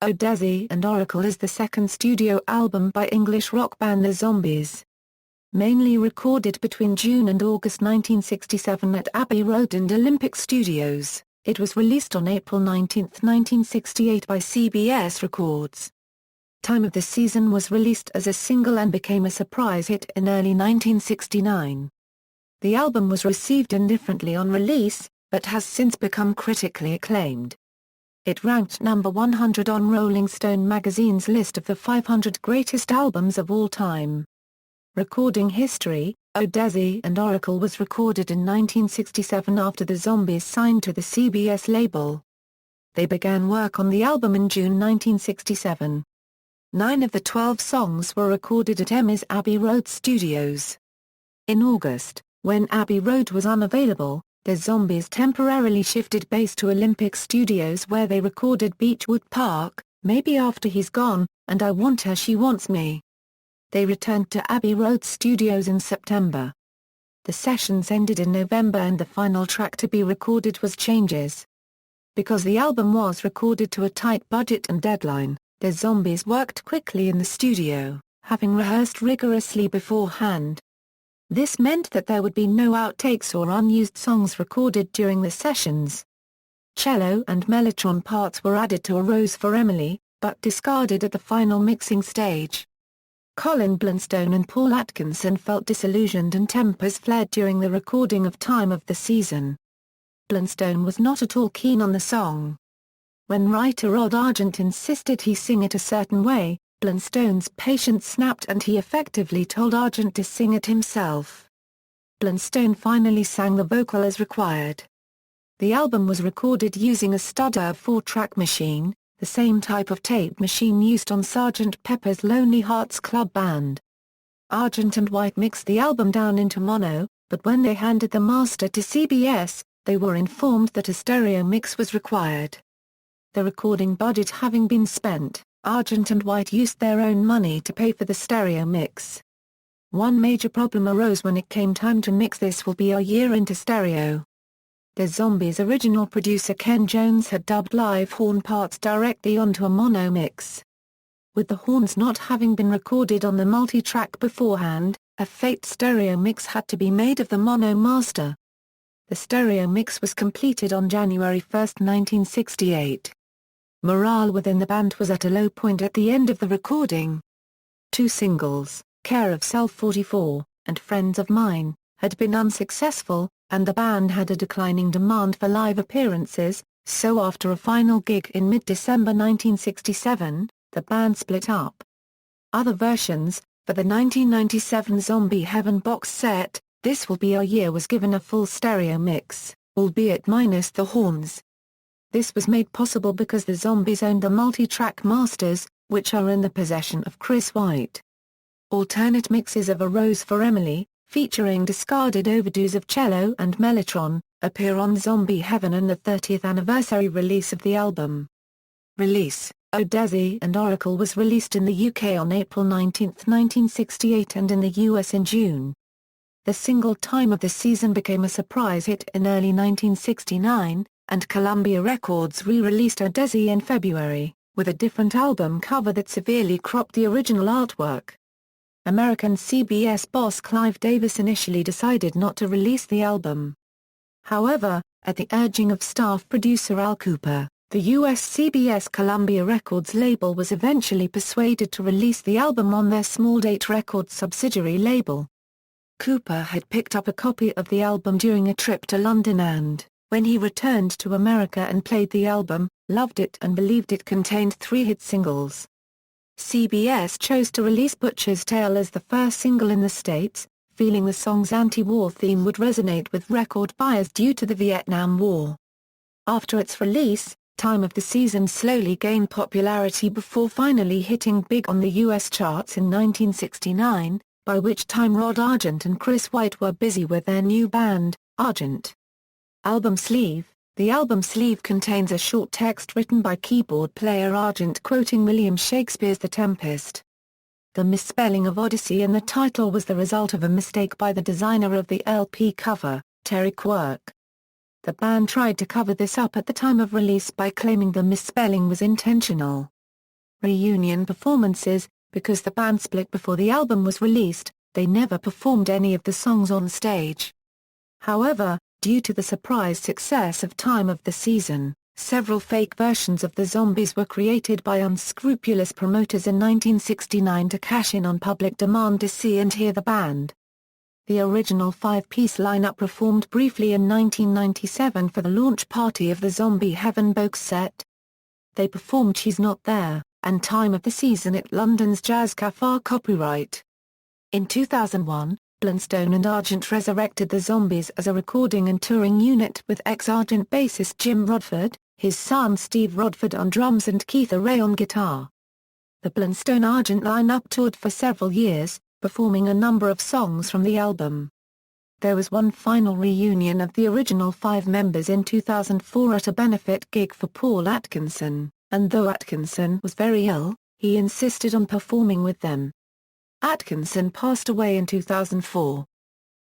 Odessey and Oracle is the second studio album by English rock band The Zombies. Mainly recorded between June and August 1967 at Abbey Road and Olympic Studios, it was released on April 19, 1968 by CBS Records. Time of the Season was released as a single and became a surprise hit in early 1969. The album was received indifferently on release, but has since become critically acclaimed. It ranked number 100 on Rolling Stone magazine's list of the 500 greatest albums of all time. Recording history: Odessey and Oracle was recorded in 1967 after the Zombies signed to the CBS label. They began work on the album in June 1967. 9 of the 12 songs were recorded at EMI's Abbey Road studios. In August, when Abbey Road was unavailable, the Zombies temporarily shifted base to Olympic Studios where they recorded Beechwood Park, Maybe After He's Gone, and I Want Her She Wants Me. They returned to Abbey Road Studios in September. The sessions ended in November and the final track to be recorded was Changes. Because the album was recorded to a tight budget and deadline, the Zombies worked quickly in the studio, having rehearsed rigorously beforehand. This meant that there would be no outtakes or unused songs recorded during the sessions. Cello and mellotron parts were added to A Rose for Emily, but discarded at the final mixing stage. Colin Blunstone and Paul Atkinson felt disillusioned and tempers flared during the recording of Time of the Season. Blunstone was not at all keen on the song. When writer Rod Argent insisted he sing it a certain way, Blunstone's patience snapped and he effectively told Argent to sing it himself. Blunstone finally sang the vocal as required. The album was recorded using a Studer 4-track machine, the same type of tape machine used on Sgt. Pepper's Lonely Hearts Club Band. Argent and White mixed the album down into mono, but when they handed the master to CBS, they were informed that a stereo mix was required. The recording budget having been spent, Argent and White used their own money to pay for the stereo mix. One major problem arose when it came time to mix This Will Be Our Year into stereo. The Zombies' original producer Ken Jones had dubbed live horn parts directly onto a mono mix. With the horns not having been recorded on the multi-track beforehand, a faked stereo mix had to be made of the mono master. The stereo mix was completed on January 1, 1968. Morale within the band was at a low point at the end of the recording. 2 singles, Care of Self 44, and Friends of Mine, had been unsuccessful, and the band had a declining demand for live appearances, so after a final gig in mid-December 1967, the band split up. Other versions: for the 1997 Zombie Heaven box set, This Will Be Our Year was given a full stereo mix, albeit minus the horns. This was made possible because the Zombies owned the multi-track masters, which are in the possession of Chris White. Alternate mixes of A Rose for Emily, featuring discarded overdues of cello and mellotron, appear on Zombie Heaven and the 30th anniversary release of the album. Release: Odessey and Oracle was released in the UK on April 19, 1968 and in the US in June. The single Time of the Season became a surprise hit in early 1969, and Columbia Records re-released Odessey in February, with a different album cover that severely cropped the original artwork. American CBS boss Clive Davis initially decided not to release the album. However, at the urging of staff producer Al Cooper, the US CBS Columbia Records label was eventually persuaded to release the album on their Small Date Records subsidiary label. Cooper had picked up a copy of the album during a trip to London and, when he returned to America and played the album, loved it and believed it contained 3 hit singles. CBS chose to release Butcher's Tale as the first single in the States, feeling the song's anti-war theme would resonate with record buyers due to the Vietnam War. After its release, Time of the Season slowly gained popularity before finally hitting big on the US charts in 1969, by which time Rod Argent and Chris White were busy with their new band, Argent. Album sleeve: the album sleeve contains a short text written by keyboard player Argent quoting William Shakespeare's The Tempest. The misspelling of Odyssey in the title was the result of a mistake by the designer of the LP cover, Terry Quirk. The band tried to cover this up at the time of release by claiming the misspelling was intentional. Reunion performances. Because the band split before the album was released, they never performed any of the songs on stage. However, due to the surprise success of Time of the Season, several fake versions of the Zombies were created by unscrupulous promoters in 1969 to cash in on public demand to see and hear the band. The original five-piece lineup performed briefly in 1997 for the launch party of the Zombie Heaven box set. They performed She's Not There and Time of the Season at London's Jazz Café copyright. In 2001, Blunstone and Argent resurrected the Zombies as a recording and touring unit with ex-Argent bassist Jim Rodford, his son Steve Rodford on drums and Keith Array on guitar. The Blunstone-Argent lineup toured for several years, performing a number of songs from the album. There was one final reunion of the original five members in 2004 at a benefit gig for Paul Atkinson, and though Atkinson was very ill, he insisted on performing with them. Atkinson passed away in 2004.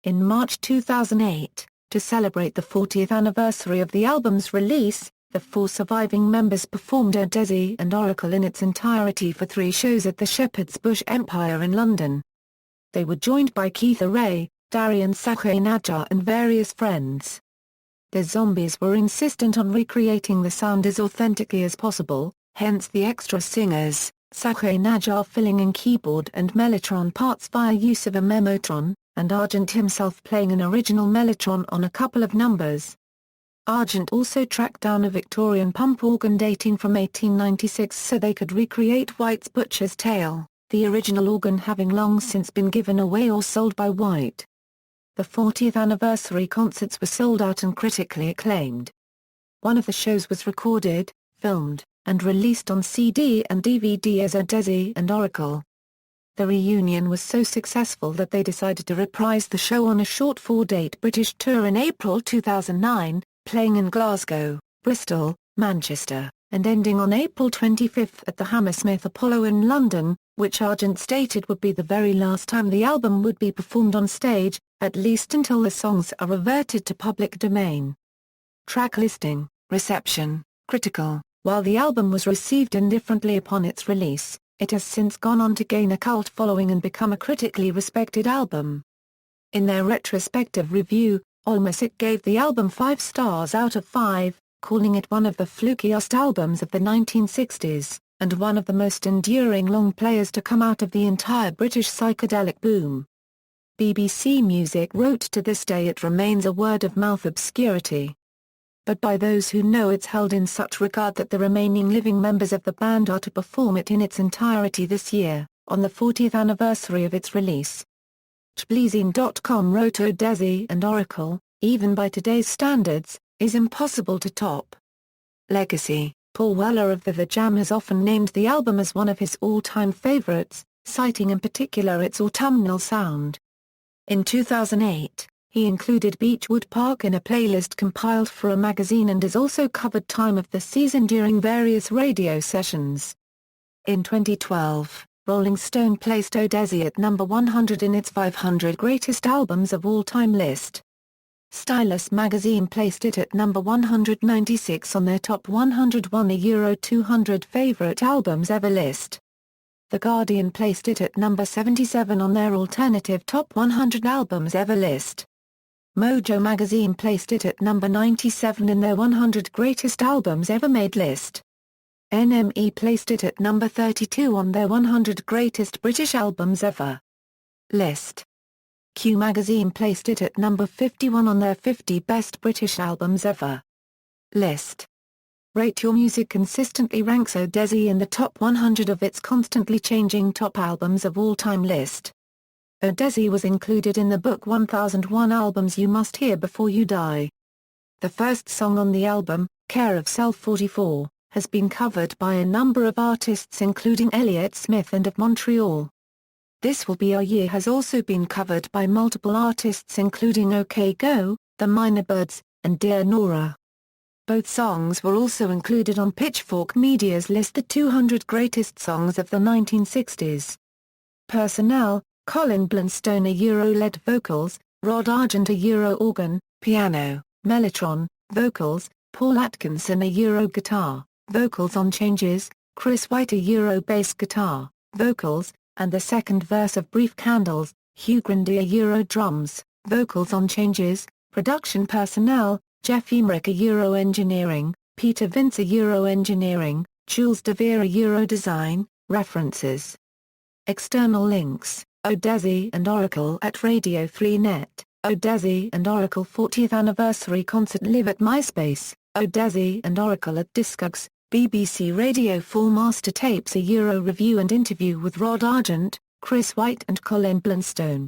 In March 2008, to celebrate the 40th anniversary of the album's release, the four surviving members performed Odessey and Oracle in its entirety for 3 shows at the Shepherd's Bush Empire in London. They were joined by Keith Array, Darian Sakhainaja and various friends. The Zombies were insistent on recreating the sound as authentically as possible, hence the extra singers, Sakhainaja filling in keyboard and mellotron parts via use of a memotron, and Argent himself playing an original mellotron on a couple of numbers. Argent also tracked down a Victorian pump organ dating from 1896 so they could recreate White's Butcher's Tale, the original organ having long since been given away or sold by White. The 40th anniversary concerts were sold out and critically acclaimed. One of the shows was recorded, filmed, and released on CD and DVD as Odessey and Oracle. The reunion was so successful that they decided to reprise the show on a short 4-date British tour in April 2009, playing in Glasgow, Bristol, Manchester, and ending on April 25 at the Hammersmith Apollo in London, which Argent stated would be the very last time the album would be performed on stage, at least until the songs are reverted to public domain. Track listing, reception, critical. While the album was received indifferently upon its release, it has since gone on to gain a cult following and become a critically respected album. In their retrospective review, Allmusic gave the album 5 stars out of 5, calling it one of the flukiest albums of the 1960s, and one of the most enduring long players to come out of the entire British psychedelic boom. BBC Music wrote, to this day it remains a word-of-mouth obscurity. But by those who know it's held in such regard that the remaining living members of the band are to perform it in its entirety this year, on the 40th anniversary of its release. Tblezine.com wrote, Odessey and Oracle, even by today's standards, is impossible to top. Legacy. Paul Weller of The Jam has often named the album as one of his all-time favorites, citing in particular its autumnal sound. In 2008, he included Beechwood Park in a playlist compiled for a magazine and has also covered Time of the Season during various radio sessions. In 2012, Rolling Stone placed Odessey at number 100 in its 500 Greatest Albums of All Time list. Stylus magazine placed it at number 196 on their Top 101 Euro 200 Favorite Albums Ever list. The Guardian placed it at number 77 on their alternative Top 100 Albums Ever list. Mojo magazine placed it at number 97 in their 100 Greatest Albums Ever Made list. NME placed it at number 32 on their 100 Greatest British Albums Ever list. Q magazine placed it at number 51 on their 50 Best British Albums Ever list. Rate Your Music consistently ranks Odessey in the top 100 of its constantly changing top albums of all time list. Odessey was included in the book 1001 Albums You Must Hear Before You Die. The first song on the album, Care of Self 44, has been covered by a number of artists including Elliott Smith and of Montreal. This Will Be Our Year has also been covered by multiple artists including OK Go, The Minor Birds, and Dear Nora. Both songs were also included on Pitchfork Media's list the 200 Greatest Songs of the 1960s. Personnel: Colin Blunstone Euro-led vocals, Rod Argent Euro organ, piano, mellotron, vocals, Paul Atkinson Euro guitar, vocals on changes, Chris White Euro bass guitar, vocals, and the second verse of Brief Candles, Hugh Grundy Euro drums, vocals on Changes, production personnel, Jeff Emmerich Euro engineering, Peter Vince Euro engineering, Jules de Vere Euro design. References. External links, Odessey and Oracle at Radio 3net, Odessey and Oracle 40th Anniversary Concert live at MySpace, Odessey and Oracle at Discogs, BBC Radio 4 Master Tapes Euro review and interview with Rod Argent, Chris White and Colin Blunstone.